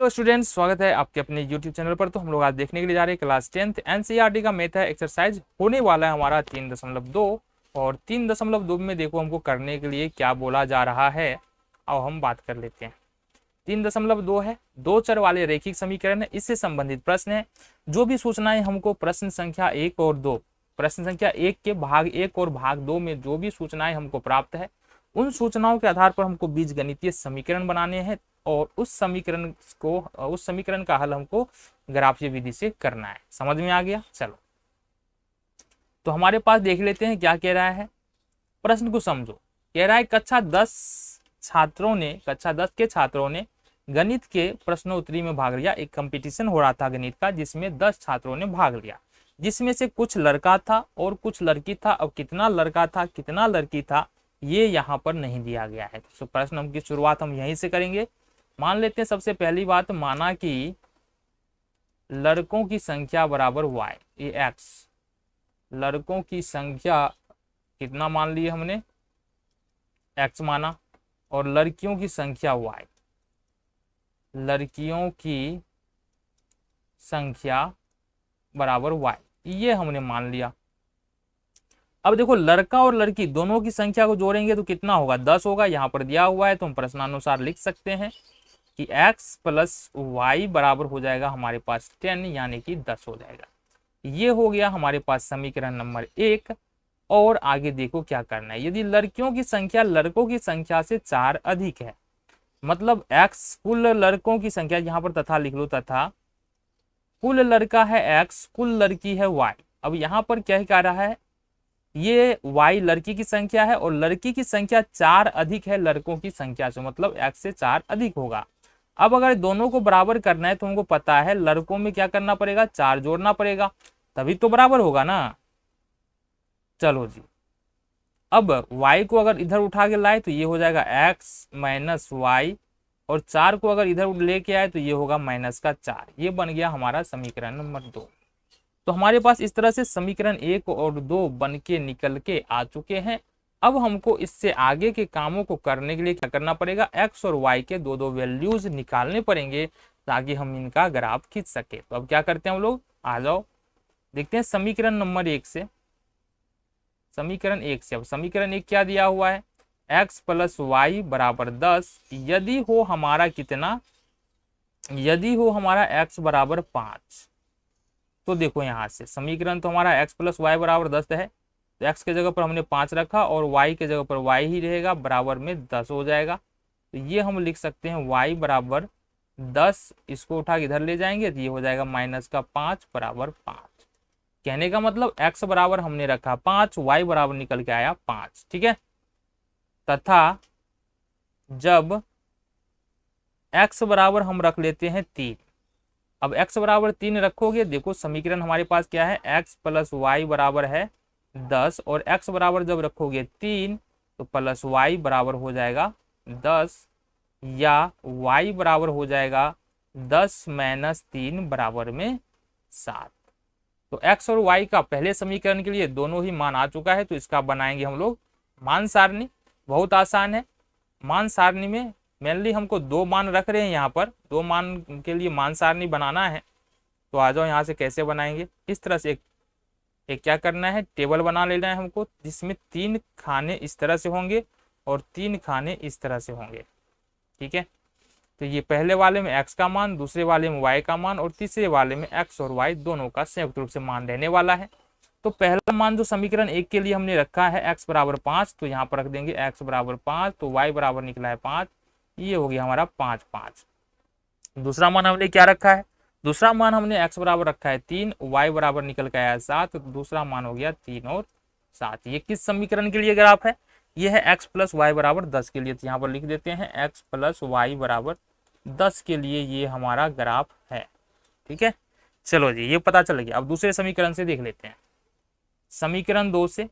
Hello students, स्वागत है आपके अपने यूट्यूब चैनल पर। तो हम लोग आज देखने के लिए जा रहे हैं क्लास 10th एनसीईआरटी का मैथ है एक्सरसाइज होने वाला है हमारा 3.2। और 3.2 में देखो हमको करने के लिए क्या बोला जा रहा है, अब हम बात कर लेते हैं। 3.2 है, दो चर वाले रैखिक समीकरण है, इससे संबंधित प्रश्न है। जो भी सूचनाएं हमको प्रश्न संख्या 1 और 2, प्रश्न संख्या 1 के भाग 1 और भाग 2 में जो भी सूचनाएं हमको प्राप्त है, उन सूचनाओं के आधार पर हमको बीजगणितीय समीकरण बनाने हैं और उस समीकरण का हल हमको ग्राफीय विधि से करना है। समझ में आ गया? चलो तो हमारे पास देख लेते हैं क्या कह रहा है। प्रश्न को समझो। कह रहा है कक्षा 10 के छात्रों ने गणित के प्रश्नोत्तरी में भाग लिया। एक कंपटीशन हो रहा था गणित का, जिसमें 10 छात्रों ने भाग लिया, जिसमें से कुछ लड़का था और कुछ लड़की था। अब कितना लड़का था कितना लड़की था ये यहाँ पर नहीं दिया गया है। तो प्रश्न की शुरुआत हम यहीं से करेंगे। मान लेते हैं सबसे पहली बात, माना कि लड़कों की संख्या बराबर y, ये x, लड़कों की संख्या कितना मान लिए हमने, x माना, और लड़कियों की संख्या y, लड़कियों की संख्या बराबर y, ये हमने मान लिया। अब देखो लड़का और लड़की दोनों की संख्या को जोड़ेंगे तो कितना होगा, 10 होगा। यहाँ पर दिया हुआ है तो हम प्रश्नानुसार लिख सकते हैं कि x प्लस वाई बराबर हो जाएगा हमारे पास 10, यानी कि 10 हो जाएगा। ये हो गया हमारे पास समीकरण नंबर 1। और आगे देखो क्या करना है। यदि लड़कियों की संख्या लड़कों की संख्या से 4 अधिक है, मतलब x कुल लड़कों की संख्या, यहाँ पर तथा लिख लो, तथा कुल लड़का है x, कुल लड़की है y। अब यहाँ पर क्या कह रहा है, ये y लड़की की संख्या है और लड़की की संख्या 4 अधिक है लड़कों की संख्या से, मतलब x से 4 अधिक होगा। अब अगर दोनों को बराबर करना है तो हमको पता है लड़कों में क्या करना पड़ेगा, 4 जोड़ना पड़ेगा, तभी तो बराबर होगा ना। चलो जी, अब y को अगर इधर उठा के लाए तो ये हो जाएगा x माइनस वाई, और 4 को अगर इधर लेके आए तो ये होगा -4। ये बन गया हमारा समीकरण नंबर 2। तो हमारे पास इस तरह से समीकरण 1 और 2 बन के निकल के आ चुके हैं। अब हमको इससे आगे के कामों को करने के लिए क्या करना पड़ेगा, x और y के दो दो वैल्यूज निकालने पड़ेंगे ताकि हम इनका ग्राफ खींच सके। तो अब क्या करते हैं हम लोग, आ जाओ देखते हैं समीकरण नंबर 1 से। समीकरण 1 से अब समीकरण 1 क्या दिया हुआ है, x प्लस वाई बराबर 10 यदि हो हमारा कितना, यदि हो हमारा x बराबर 5। तो देखो यहाँ से समीकरण तो हमारा x प्लस वाई बराबर 10 है, तो x के जगह पर हमने 5 रखा और y के जगह पर y ही रहेगा, बराबर में 10 हो जाएगा। तो ये हम लिख सकते हैं y बराबर 10, इसको उठा के इधर ले जाएंगे तो ये हो जाएगा -5 बराबर 5। कहने का मतलब x बराबर हमने रखा 5, y बराबर निकल के आया 5। ठीक है, तथा जब x बराबर हम रख लेते हैं 3। अब x बराबर 3 रखोगे, देखो समीकरण हमारे पास क्या है, x प्लस वाई बराबर है 10, और x बराबर जब रखोगे 3 तो प्लस वाई बराबर हो जाएगा 10, या y बराबर हो जाएगा 10 माइनस 3 बराबर में 7। तो x और y का पहले समीकरण के लिए दोनों ही मान आ चुका है, तो इसका बनाएंगे हम लोग मान सारणी। बहुत आसान है। मान सारणी में मेनली हमको 2 मान रख रहे हैं, यहाँ पर 2 मान के लिए मान सारणी बनाना है। तो आ जाओ यहाँ से कैसे बनाएंगे। इस तरह से एक क्या करना है, टेबल बना लेना है हमको, जिसमें 3 खाने इस तरह से होंगे और 3 खाने इस तरह से होंगे। ठीक है, तो ये पहले वाले में x का मान, दूसरे वाले में y का मान, और तीसरे वाले में x और y दोनों का संयुक्त रूप से मान रहने वाला है। तो पहला मान जो समीकरण 1 के लिए हमने रखा है x बराबर 5, तो यहाँ पर रख देंगे x बराबर 5, तो y बराबर निकला है 5, ये हो गया हमारा 5 5। दूसरा मान हमने क्या रखा है, दूसरा मान हमने x बराबर रखा है 3, y बराबर निकल के आया 7, तो दूसरा मान हो गया 3 और 7। ये किस समीकरण के लिए ग्राफ है, ये है x प्लस वाई बराबर 10 के लिए। तो यहाँ पर लिख देते हैं x प्लस वाई बराबर 10 के लिए ये हमारा ग्राफ है। ठीक है, चलो जी, ये पता चल गया। अब दूसरे समीकरण से देख लेते हैं, समीकरण 2 से।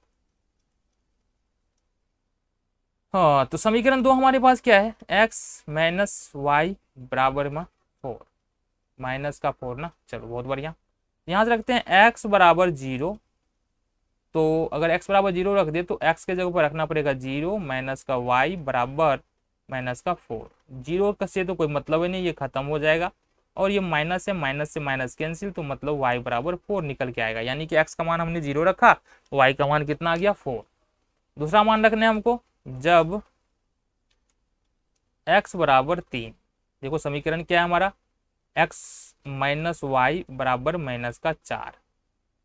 हाँ, तो समीकरण 2 हमारे पास क्या है, x माइनस वाई बराबर में 4, माइनस का 4 ना। चलो बहुत बढ़िया, यहाँ से रखते हैं x बराबर 0। तो अगर x बराबर 0 रख दे तो x के जगह पर रखना पड़ेगा 0, माइनस का y बराबर माइनस का 4, जीरो का से तो कोई मतलब ही नहीं, ये खत्म हो जाएगा। और ये माइनस है, माइनस से माइनस कैंसिल, तो मतलब y बराबर 4 निकल के आएगा। यानी कि x का मान हमने 0 रखा, y का मान कितना आ गया 4। दूसरा मान रखना है हमको, जब x बराबर 3। देखो समीकरण क्या है हमारा, x माइनस वाई बराबर माइनस का 4।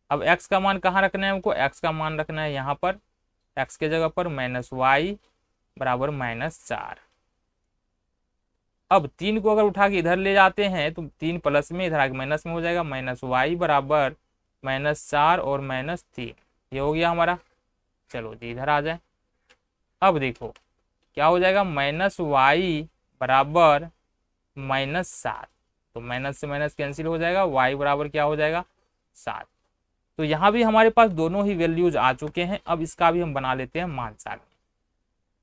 अब x का मान कहाँ रखना है हमको, x का मान रखना है यहाँ पर, x के जगह पर माइनस वाई बराबर माइनस 4। अब 3 को अगर उठा के इधर ले जाते हैं तो 3 प्लस में, इधर आके माइनस में हो जाएगा, माइनस वाई बराबर माइनस 4 और माइनस 3, ये हो गया हमारा। चलो जी इधर आ जाए। अब देखो क्या हो जाएगा, माइनस वाई बराबर -7, तो माइनस से माइनस कैंसिल हो जाएगा, y बराबर क्या हो जाएगा 7। तो यहाँ भी हमारे पास दोनों ही वैल्यूज आ चुके हैं। अब इसका भी हम बना लेते हैं मान सारणी।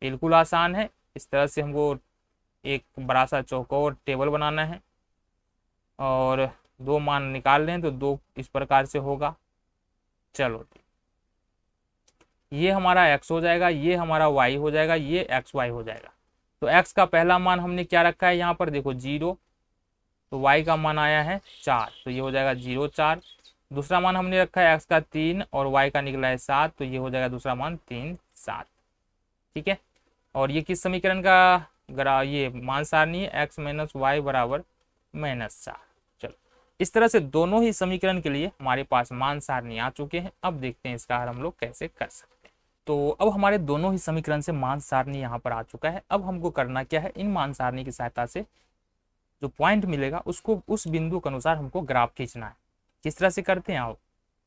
बिल्कुल आसान है, इस तरह से हमको एक बड़ा सा चौकोर टेबल बनाना है और दो मान निकाल लें तो दो इस प्रकार से होगा। चलो ये हमारा x हो जाएगा, ये हमारा y हो जाएगा, ये xy हो जाएगा। तो x का पहला मान हमने क्या रखा है यहाँ पर, देखो 0, तो y का मान आया है 4, तो ये हो जाएगा 0 4। दूसरा मान हमने रखा है x का 3 और y का निकला है 7, तो ये हो जाएगा दूसरा मान 3 7। ठीक है, और ये किस समीकरण का ये मान सारणी है, x माइनस वाई बराबर -4। चलो इस तरह से दोनों ही समीकरण के लिए हमारे पास मान सारणी आ चुके हैं। अब देखते हैं इसका हल हम लोग कैसे कर सकते हैं। तो अब हमारे दोनों ही समीकरण से मान सारणी यहाँ पर आ चुका है। अब हमको करना क्या है, इन मान सारणी की सहायता से जो पॉइंट मिलेगा उसको उस बिंदु के अनुसार हमको ग्राफ खींचना है। किस तरह से करते हैं, आओ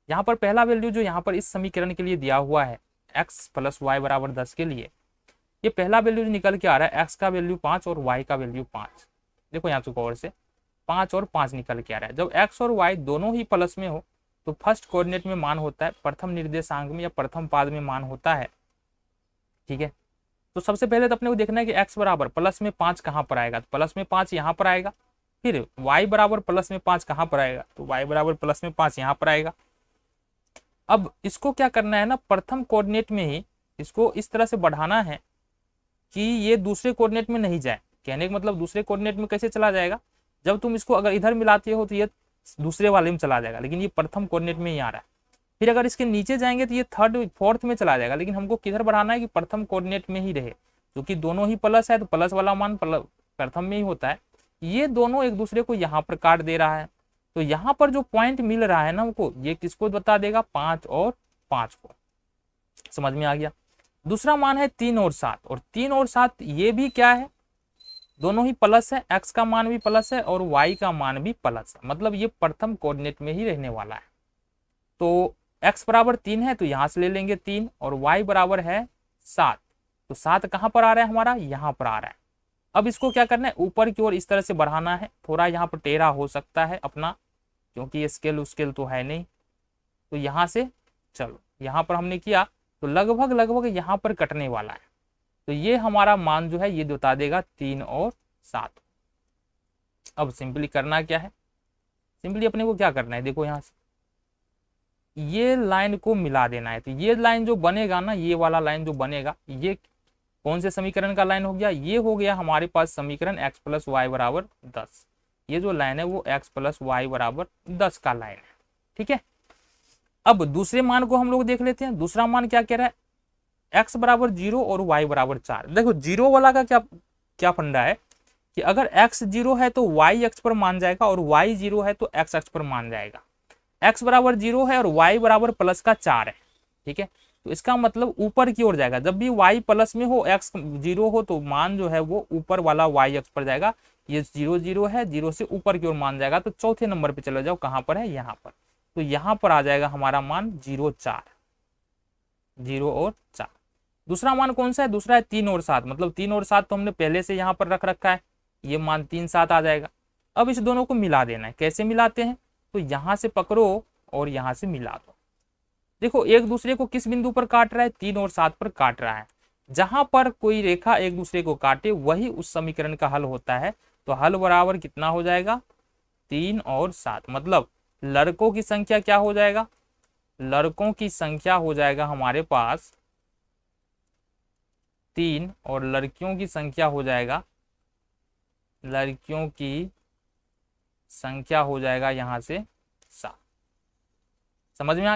यहाँ पर पहला वैल्यू जो यहाँ पर इस समीकरण के लिए दिया हुआ है x प्लस वाई बराबर 10 के लिए, ये पहला वैल्यू जो निकल के आ रहा है x का वैल्यू 5 और y का वैल्यू 5। देखो यहाँ चुका और से 5 और 5 निकल के आ रहा है। जब x और y दोनों ही प्लस में हो तो फर्स्ट कोऑर्डिनेट में मान होता है, प्रथम निर्देशांक में या प्रथम पाद में मान होता है। ठीक है, तो सबसे पहले तो अपने को देखना है कि x बराबर प्लस में 5 कहाँ पर आएगा, तो प्लस में 5 यहाँ पर आएगा। फिर y बराबर प्लस में 5 कहाँ पर आएगा, तो y बराबर प्लस में 5 यहाँ पर आएगा। अब इसको क्या करना है ना, प्रथम कोऑर्डिनेट में ही इसको इस तरह से बढ़ाना है कि ये दूसरे कोऑर्डिनेट में नहीं जाए। कहने का मतलब दूसरे कोऑर्डिनेट में कैसे चला जाएगा, जब तुम इसको अगर इधर मिलाते हो तो ये दूसरे वाले में चला जाएगा, लेकिन ये प्रथम कोऑर्डिनेट में ही आ रहा है। फिर अगर इसके नीचे जाएंगे तो ये थर्ड फोर्थ में चला जाएगा, लेकिन हमको किधर बढ़ाना है कि प्रथम कोऑर्डिनेट में ही रहे, क्योंकि दोनों ही प्लस है तो प्लस वाला मान प्रथम में ही होता है। ये दोनों एक दूसरे को यहाँ पर काट दे रहा है, तो यहाँ पर जो पॉइंट मिल रहा है ना हमको, ये किसको बता देगा, 5 और 5 को। समझ में आ गया। दूसरा मान है 3 और 7, और 3 और 7 ये भी क्या है, दोनों ही प्लस है, x का मान भी प्लस है और y का मान भी प्लस है, मतलब ये प्रथम कोऑर्डिनेट में ही रहने वाला है। तो x बराबर 3 है तो यहां से ले लेंगे 3, और y बराबर है 7, तो 7 कहां पर आ रहा है हमारा, यहां पर आ रहा है। अब इसको क्या करना है, ऊपर की ओर इस तरह से बढ़ाना है। थोड़ा यहाँ पर टेढ़ा हो सकता है अपना, क्योंकि ये स्केल तो है नहीं। तो यहाँ से चलो यहाँ पर हमने किया तो लगभग यहाँ पर कटने वाला है, तो ये हमारा मान जो है ये बता देगा 3 और 7। अब सिंपली करना क्या है, सिंपली अपने को क्या करना है, देखो यहाँ से ये लाइन को मिला देना है। तो ये लाइन जो बनेगा ना, ये वाला लाइन जो बनेगा, ये कौन से समीकरण का लाइन हो गया, ये हो गया हमारे पास समीकरण x प्लस वाई बराबर 10। ये जो लाइन है वो x प्लस वाई बराबर 10 का लाइन है। ठीक है, अब दूसरे मान को हम लोग देख लेते हैं। दूसरा मान क्या कह रहा है, x बराबर 0 और y बराबर 4। देखो जीरो वाला का क्या फंडा है कि अगर x 0 है तो y x पर मान जाएगा, और y 0 है तो x x पर मान जाएगा। x बराबर 0 है और y बराबर प्लस का 4 है। ठीक है, तो इसका मतलब ऊपर की ओर जाएगा। जब भी y प्लस में हो, x 0 हो, तो मान जो है वो ऊपर वाला y x पर जाएगा। ये 0 0 है, 0 से ऊपर की ओर मान जाएगा। तो चौथे नंबर पे चले जाओ, कहां पर है, यहाँ पर। तो यहाँ पर आ जाएगा हमारा मान 0 4, 0 और 4। दूसरा मान कौन सा है, दूसरा है 3 और 7, मतलब 3 और 7 तो हमने पहले से यहाँ पर रख रखा है, ये मान 3 7 आ जाएगा। अब इस दोनों को मिला देना है। कैसे मिलाते हैं, तो यहाँ से पकड़ो और यहाँ से मिला दो। देखो एक दूसरे को किस बिंदु पर काट रहा है, 3 और 7 पर काट रहा है। जहां पर कोई रेखा एक दूसरे को काटे वही उस समीकरण का हल होता है। तो हल बराबर कितना हो जाएगा, 3 और 7, मतलब लड़कों की संख्या क्या हो जाएगा, लड़कों की संख्या हो जाएगा हमारे पास 3 और लड़कियों की संख्या हो जाएगा, लड़कियों की संख्या हो जाएगा यहाँ से 7। समझ में आ